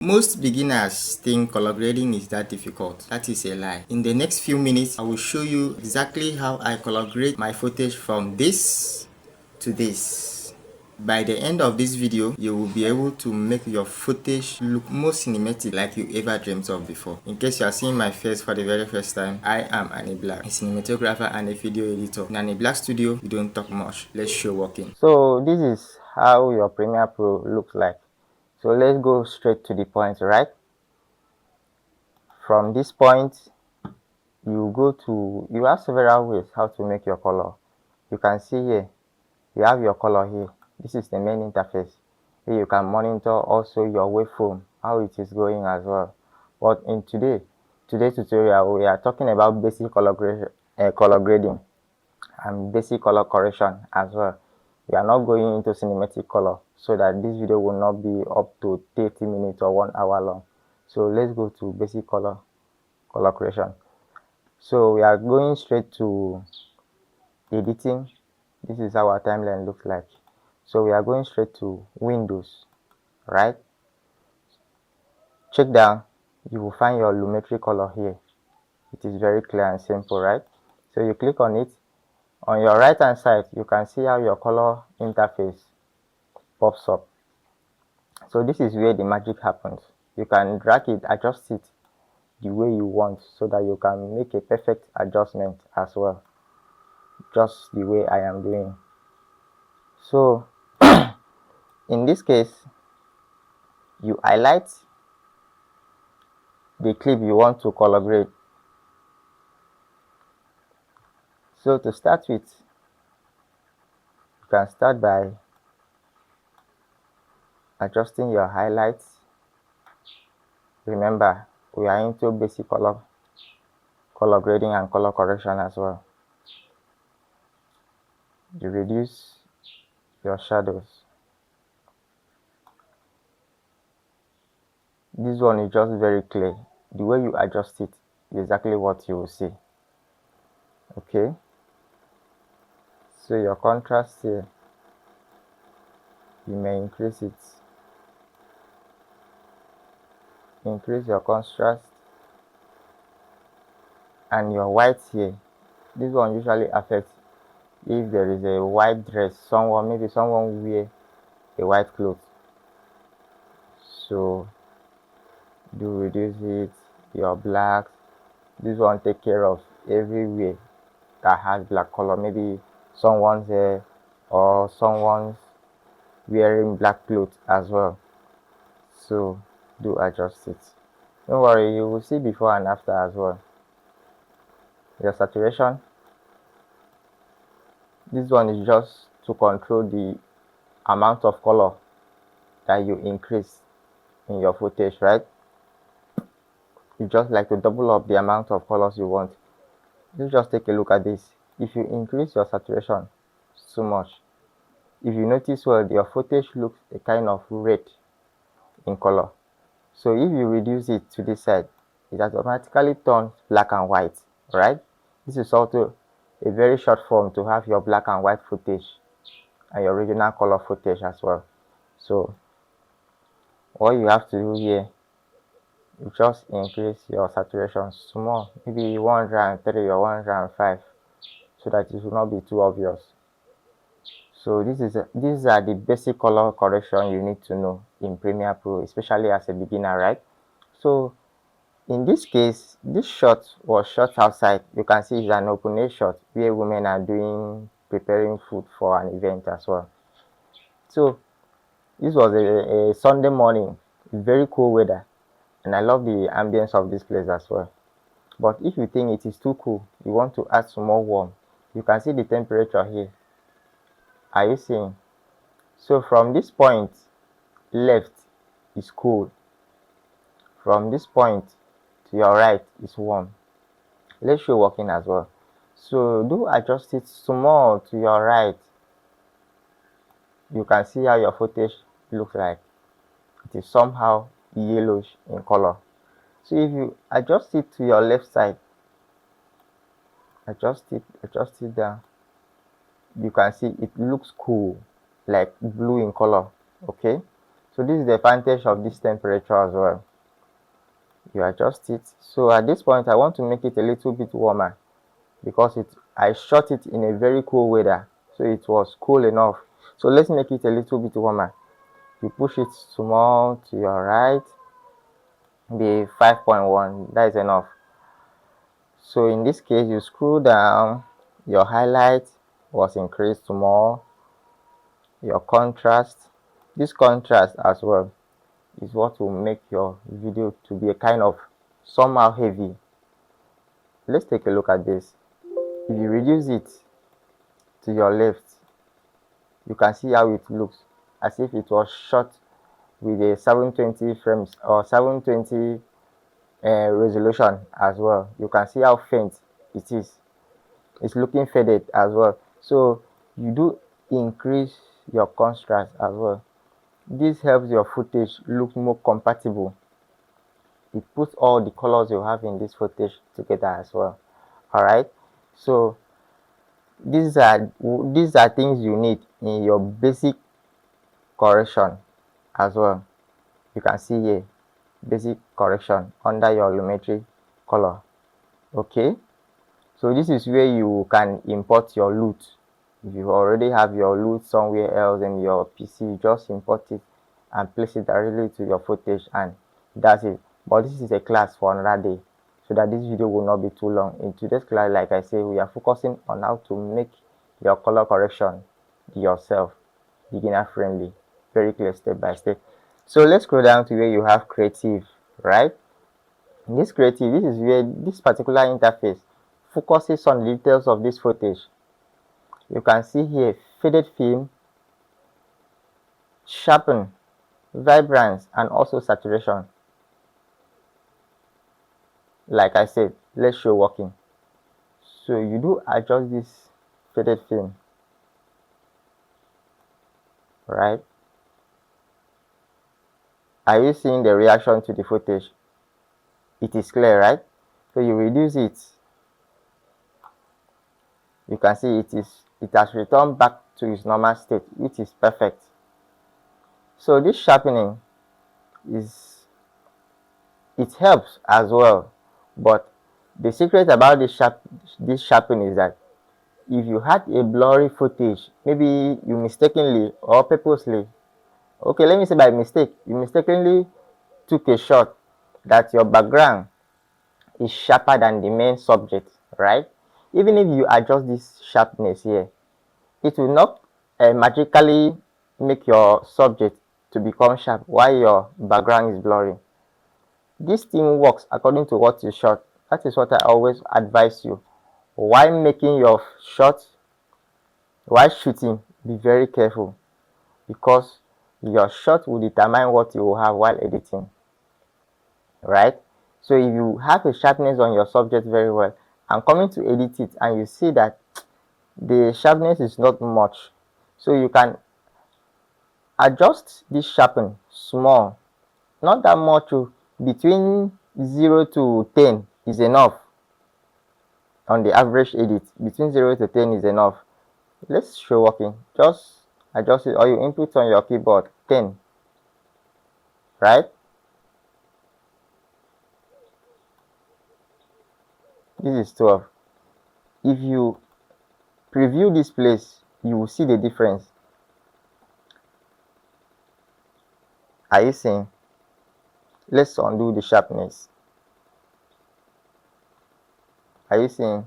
Most beginners think color grading is that difficult. That is a lie. In the next few minutes, I will show you exactly how I color grade my footage from this to this. By the end of this video, you will be able to make your footage look more cinematic like you ever dreamt of before. In case you are seeing my face for the very first time, I am Anny Black, a cinematographer and a video editor. In Anny Black studio, we don't talk much. Let's show working. So this is how your Premiere Pro looks like. So let's go straight to the point, right? From this point, you have several ways how to make your color. You can see here, you have your color here. This is the main interface. Here you can monitor also your waveform, how it is going as well. But in today's tutorial, we are talking about basic color grading and basic color correction as well. We are not going into cinematic color, so that this video will not be up to 30 minutes or 1 hour long. So let's go to basic color correction. So we are going straight to editing. This is how our timeline looks like. So we are going straight to Windows, right? Check down, you will find your Lumetri Color here. It is very clear and simple, right? So you click on it. On your right hand side, you can see how your color interface pops up. So this is where the magic happens. You can drag it, adjust it the way you want, so that you can make a perfect adjustment as well, just the way I am doing. So in this case, you highlight the clip you want to color grade. So to start with, you can start by adjusting your highlights. Remember, we are into basic color grading and color correction as well. You reduce your shadows. This one is just very clear. The way you adjust it is exactly what you will see. Okay, so your contrast here, you may increase it. Increase your contrast. And your white here, this one usually affects if there is a white dress, maybe someone wear a white cloth. So do reduce it. Your blacks, this one take care of everywhere that has black color, maybe someone's hair or someone's wearing black clothes as well. So do adjust it. Don't worry, you will see before and after as well. Your saturation, this one is just to control the amount of color that you increase in your footage, right? You just like to double up the amount of colors you want. Let's just take a look at this. If you increase your saturation so much, if you notice well, your footage looks a kind of red in color. So if you reduce it to this side, it automatically turns black and white, right? This is also a very short form to have your black and white footage and your original color footage as well. So what you have to do here, you just increase your saturation small, maybe 103 or 105, so that it will not be too obvious. So these are the basic color correction you need to know in Premiere Pro, especially as a beginner, right? So in this case, this shot was shot outside. You can see it's an open air shot where women are preparing food for an event as well. So this was a Sunday morning, very cool weather, and I love the ambience of this place as well. But if you think it is too cool, you want to add some more warm, you can see the temperature here. Are you seeing? So from this point left is cool, from this point to your right is warm. Let's show working as well. So do adjust it small to your right. You can see how your footage looks like. It is somehow yellowish in color. So if you adjust it to your left side, adjust it down, you can see it looks cool, like blue in color. Okay, So this is the advantage of this temperature as well. You adjust it. So at this point I want to make it a little bit warmer because I shot it in a very cool weather, so it was cool enough. So let's make it a little bit warmer. You push it small to your right, be 5.1, that is enough. So in this case you scroll down, your highlight was increased to more, your contrast, this contrast as well is what will make your video to be a kind of somehow heavy. Let's take a look at this. If you reduce it to your left, you can see how it looks as if it was shot with a 720 frames or 720 resolution as well. You can see how faint it is. It's looking faded as well. So you do increase your contrast as well. This helps your footage look more compatible. It puts all the colors you have in this footage together as well. Alright, so these are things you need in your basic correction as well. You can see here basic correction under your Lumetri Color. Okay, so this is where you can import your loot. If you already have your loot somewhere else in your PC, you just import it and place it directly to your footage, and that's it. But this is a class for another day, so that this video will not be too long. In today's class, like I say, we are focusing on how to make your color correction yourself, beginner friendly, very clear step by step. So let's scroll down to where you have creative, right? In this creative, this is where this particular interface focuses on the details of this footage. You can see here faded film, sharpen, vibrance, and also saturation. Like I said, let's show working. So you do adjust this faded film, right? Are you seeing the reaction to the footage? It is clear, right? So you reduce it, you can see it has returned back to its normal state, which is perfect. So this sharpening it helps as well, but the secret about this sharpening is that if you had a blurry footage, maybe you mistakenly or purposely, okay, let me say by mistake, you mistakenly took a shot that your background is sharper than the main subject, right? Even if you adjust this sharpness here, it will not magically make your subject to become sharp while your background is blurry. This thing works according to what you shot. That is what I always advise you. While making your shot, while shooting, be very careful, because your shot will determine what you will have while editing, right? So if you have a sharpness on your subject very well and coming to edit it and you see that the sharpness is not much, so you can adjust this sharpen small, not that much, between 0 to 10 is enough. On the average edit, between 0 to 10 is enough. Let's show working. Just adjust it, or you input on your keyboard 10, right? This is 12. If you preview this place, you will see the difference. Are you seeing? Let's undo the sharpness. Are you seeing?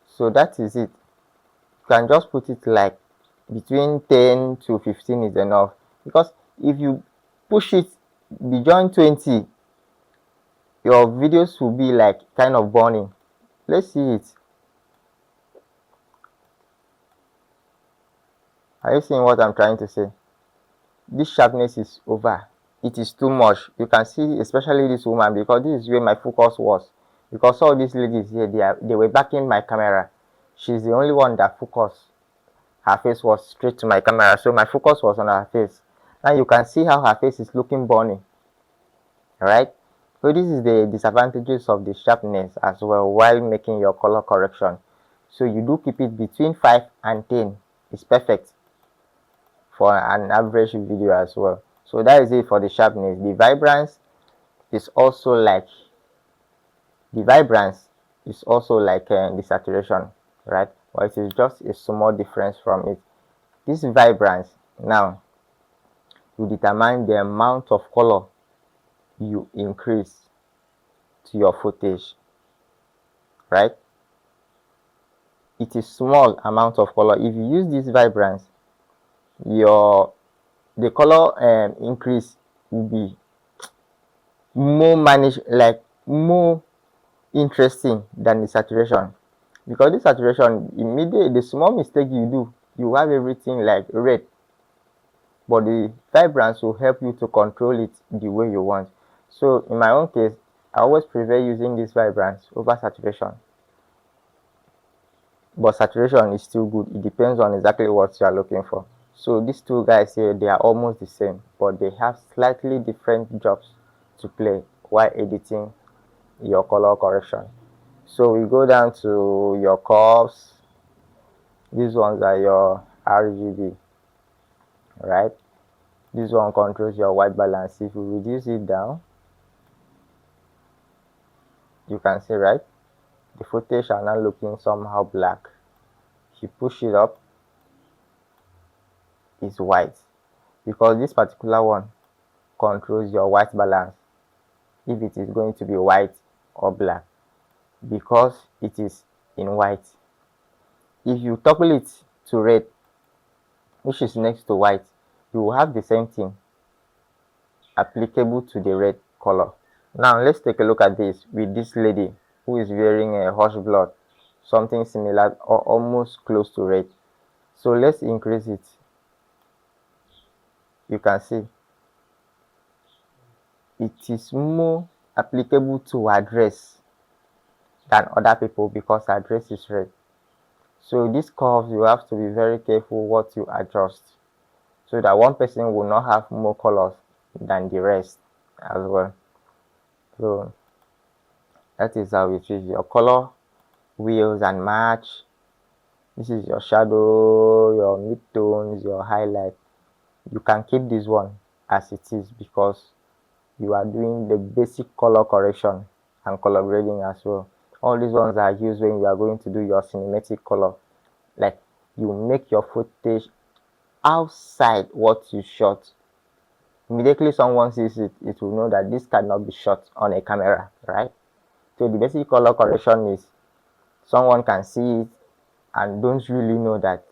So that is it. You can just put it like between 10 to 15 is enough, because if you push it beyond 20, your videos will be like kind of burning. Let's see it. Are you seeing what I'm trying to say? This sharpness is over. It is too much. You can see, especially this woman, because this is where my focus was. Because all these ladies here, they were backing my camera. She's the only one that focused. Her face was straight to my camera, so my focus was on her face. Now you can see how her face is looking burning. Alright? So this is the disadvantages of the sharpness as well while making your color correction. So you do keep it between 5 and 10. It's perfect. for an average video as well. So that is it for the sharpness. The vibrance is also like the saturation, right? But it is just a small difference from it. This vibrance now will determine the amount of color you increase to your footage, right? It is small amount of color. If you use this vibrance, the color increase will be more managed, like more interesting than the saturation, because the saturation, immediately the small mistake you do, you have everything like red, but the vibrance will help you to control it the way you want. So in my own case, I always prefer using this vibrance over saturation, but saturation is still good. It depends on exactly what you are looking for. So these two guys here, they are almost the same, but they have slightly different jobs to play while editing your color correction. So we go down to your curves. These ones are your RGB, right? This one controls your white balance. If you reduce it down, you can see, right, the footage are now looking somehow black. If you push it up, it's white, because this particular one controls your white balance, if it is going to be white or black. Because it is in white, if you toggle it to red, which is next to white, you will have the same thing applicable to the red color. Now let's take a look at this with this lady who is wearing a horse blood, something similar or almost close to red. So let's increase it. You can see it is more applicable to her dress than other people, because her dress is red. So these curves, you have to be very careful what you adjust, so that one person will not have more colors than the rest as well. So that is how it is. Your color wheels and match. This is your shadow, your midtones, your highlight. You can keep this one as it is, because you are doing the basic color correction and color grading as well. All these ones are used when you are going to do your cinematic color. Like, you make your footage outside what you shot. Immediately someone sees it, it will know that this cannot be shot on a camera, right? So the basic color correction is someone can see it and don't really know that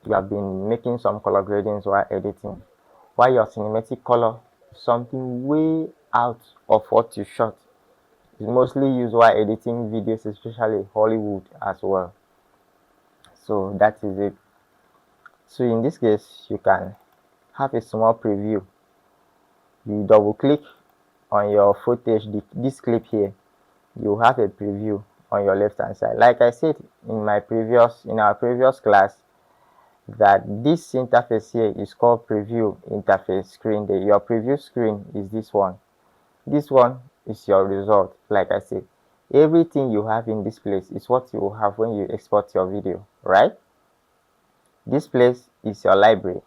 you have been making some color gradings while editing. While your cinematic color is something way out of what you shot. It's mostly used while editing videos, especially Hollywood as well. So that is it. So in this case, you can have a small preview. You double click on your footage, this clip here, you have a preview on your left hand side. Like I said in our previous class, that this interface here is called preview interface screen. Your preview screen is this one. This one is your result. Like I said, everything you have in this place is what you will have when you export your video, right? This place is your library.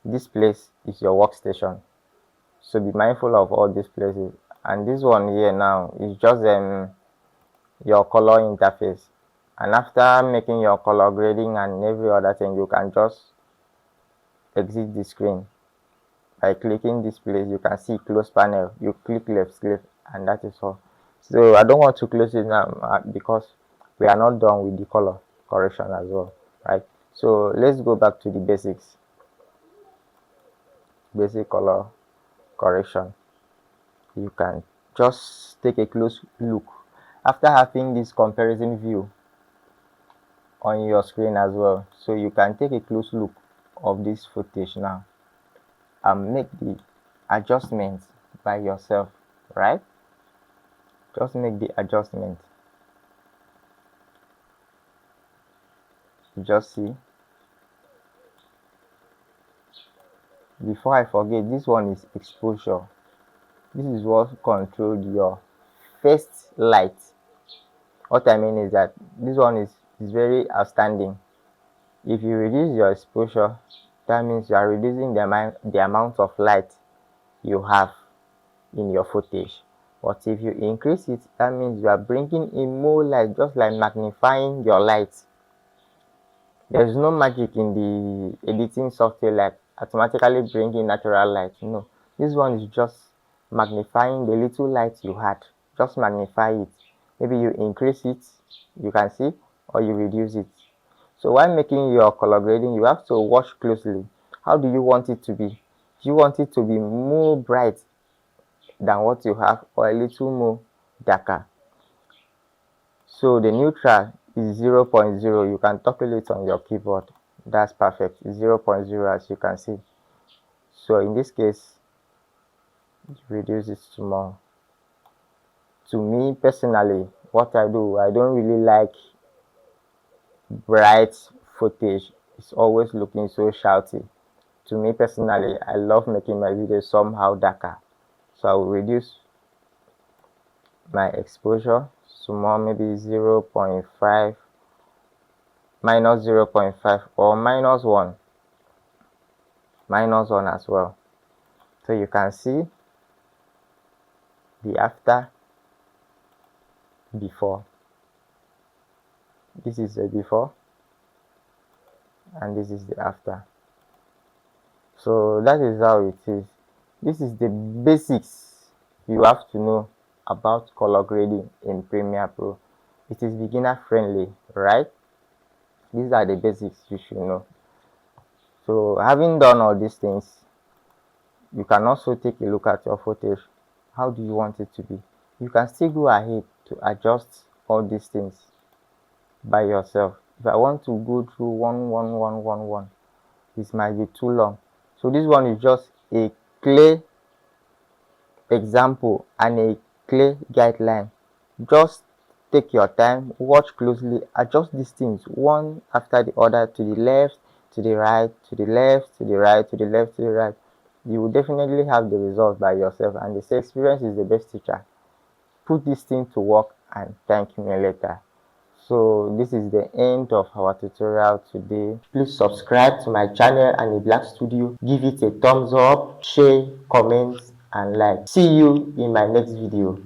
This place is your workstation. So be mindful of all these places. And this one here now is just your color interface. And after making your color grading and every other thing, you can just exit the screen by clicking this place. You can see close panel. You click left click, and that is all. So I don't want to close it now because we are not done with the color correction as well, right? So let's go back to the basics. Basic color correction. You can just take a close look after having this comparison view on your screen as well. So you can take a close look of this footage now and make the adjustments by yourself, right? Just make the adjustment. Just see. Before I forget, this one is exposure. This is what controls your first light. What I mean is that this one is very outstanding. If you reduce your exposure, that means you are reducing the amount of light you have in your footage. But if you increase it, that means you are bringing in more light, just like magnifying your light. There's no magic in the editing software like automatically bringing natural light. No, this one is just magnifying the little light you had. Just magnify it. Maybe you increase it, you can see, or you reduce it. So while making your color grading, you have to watch closely. How do you want it to be? Do you want it to be more bright than what you have, or a little more darker? So the neutral is 0.0. You can toggle it on your keyboard. That's perfect. 0.0 as you can see. So in this case, reduce it to more. To me personally, what I do, I don't really like bright footage. It's always looking so shouty. To me personally, I love making my videos somehow darker. So I will reduce my exposure to more, maybe 0.5, minus 0.5, or -1 as well. So you can see the after, before. This is the before and this is the after. So that is how it is. This is the basics you have to know about color grading in Premiere Pro. It is beginner friendly, right? These are the basics you should know. So having done all these things, you can also take a look at your footage. How do you want it to be? You can still go ahead to adjust all these things by yourself. If I want to go through one, this might be too long. So this one is just a clear example and a clear guideline. Just take your time, watch closely, adjust these things one after the other, to the left, to the right, to the left, to the right, to the left, to the right. You will definitely have the result by yourself, and they say experience is the best teacher. Put this thing to work and thank me later. So this is the end of our tutorial today. Please subscribe to my channel Anny Black Studio. Give it a thumbs up, share, comment and like. See you in my next video.